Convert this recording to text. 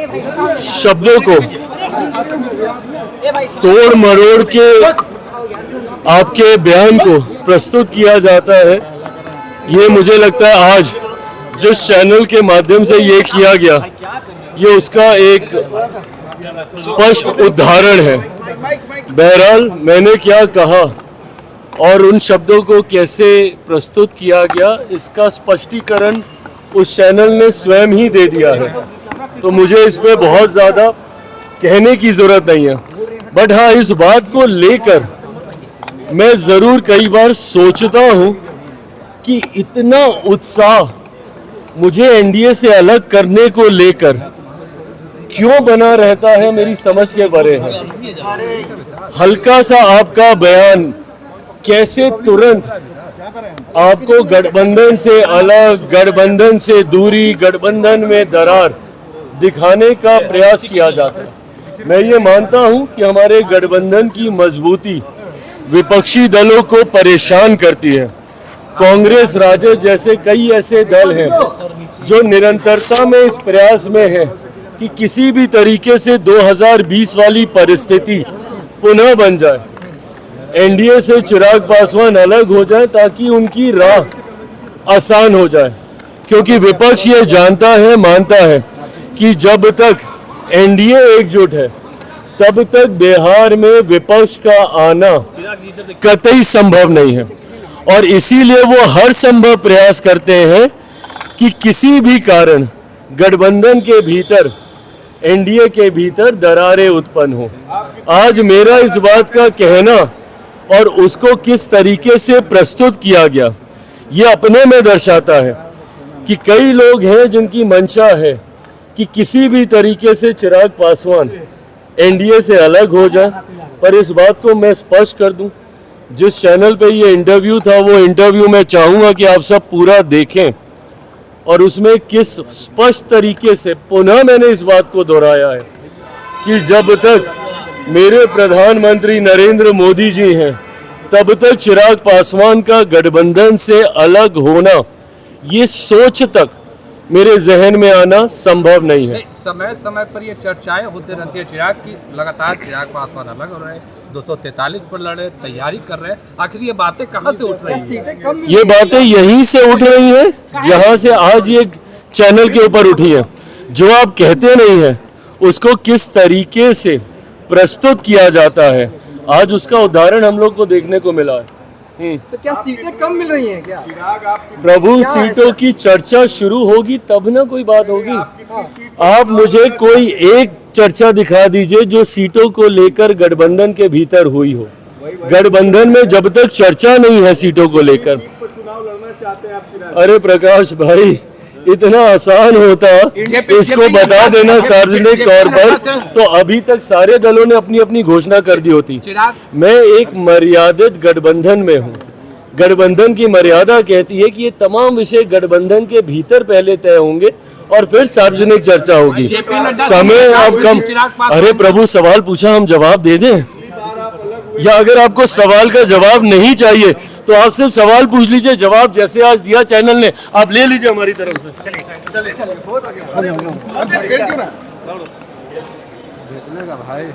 शब्दों को तोड़ मरोड़ के आपके बयान को प्रस्तुत किया जाता है, ये मुझे लगता है आज जिस चैनल के माध्यम से ये किया गया, ये उसका एक स्पष्ट उदाहरण है। बहरहाल मैंने क्या कहा और उन शब्दों को कैसे प्रस्तुत किया गया, इसका स्पष्टीकरण उस चैनल ने स्वयं ही दे दिया है, तो मुझे इस पे बहुत ज़्यादा कहने की ज़रूरत नहीं है। बट हाँ, इस बात को लेकर मैं ज़रूर कई बार सोचता हूँ कि इतना उत्साह मुझे एनडीए से अलग करने को लेकर क्यों बना रहता है, मेरी समझ के परे है। हल्का सा आपका बयान कैसे तुरंत आपको गठबंधन से अलग, गठबंधन से दूरी, गठबंधन में दरार दिखाने का प्रयास किया जाता है। मैं ये मानता हूं कि हमारे गठबंधन की मजबूती विपक्षी दलों को परेशान करती है। कांग्रेस, राजद जैसे कई ऐसे दल हैं जो निरंतरता में इस प्रयास में है कि किसी भी तरीके से 2020 वाली परिस्थिति पुनः बन जाए, एनडीए से चिराग पासवान अलग हो जाए ताकि उनकी राह आसान हो जाए। क्योंकि विपक्ष ये जानता है, मानता है कि जब तक एनडीए एकजुट है तब तक बिहार में विपक्ष का आना कतई संभव नहीं है, और इसीलिए वो हर संभव प्रयास करते हैं कि किसी भी कारण गठबंधन के भीतर, एनडीए के भीतर दरारें उत्पन्न हो। आज मेरा इस बात का कहना और उसको किस तरीके से प्रस्तुत किया गया, ये अपने में दर्शाता है कि कई लोग हैं जिनकी मंशा है कि किसी भी तरीके से चिराग पासवान एनडीए से अलग हो जाए। पर इस बात को मैं स्पष्ट कर दूं, जिस चैनल पे ये इंटरव्यू था, वो इंटरव्यू मैं चाहूँगा कि आप सब पूरा देखें, और उसमें किस स्पष्ट तरीके से पुनः मैंने इस बात को दोहराया है कि जब तक मेरे प्रधानमंत्री नरेंद्र मोदी जी हैं तब तक चिराग पासवान का गठबंधन से अलग होना, ये सोच तक मेरे जहन में आना संभव नहीं है। समय समय पर ये चर्चाएं होते रहती है चिराग की, लगातार चिराग पासवान अलग हो रहे हैं, 243 पर लड़े, तैयारी कर रहे हैं। आखिर ये बातें कहां से उठ रही हैं? ये बातें यहीं से उठ रही हैं जहां से आज ये चैनल के ऊपर उठी है। जो आप कहते नहीं है उसको किस तरीके से प्रस्तुत किया जाता है, आज उसका उदाहरण हम लोग को देखने को मिला है। तो क्या सीटें कम मिल रही हैं क्या? प्रभु, सीटों की चर्चा शुरू होगी तब ना कोई बात होगी। आप मुझे कोई एक चर्चा दिखा दीजिए जो सीटों को लेकर गठबंधन के भीतर हुई हो। गठबंधन में जब तक चर्चा नहीं है सीटों को लेकर, अरे प्रकाश भाई, इतना आसान होता इसको बता देना सार्वजनिक तौर पर, तो अभी तक सारे दलों ने अपनी अपनी घोषणा कर दी होती। मैं एक मर्यादित गठबंधन में हूँ। गठबंधन की मर्यादा कहती है कि ये तमाम विषय गठबंधन के भीतर पहले तय होंगे और फिर सार्वजनिक चर्चा होगी। समय अब कम। अरे प्रभु, सवाल पूछा, हम जवाब दे दें? या अगर आपको सवाल का जवाब नहीं चाहिए तो आप सिर्फ सवाल पूछ लीजिए, जवाब जैसे आज दिया चैनल ने आप ले लीजिए हमारी तरफ से। भाई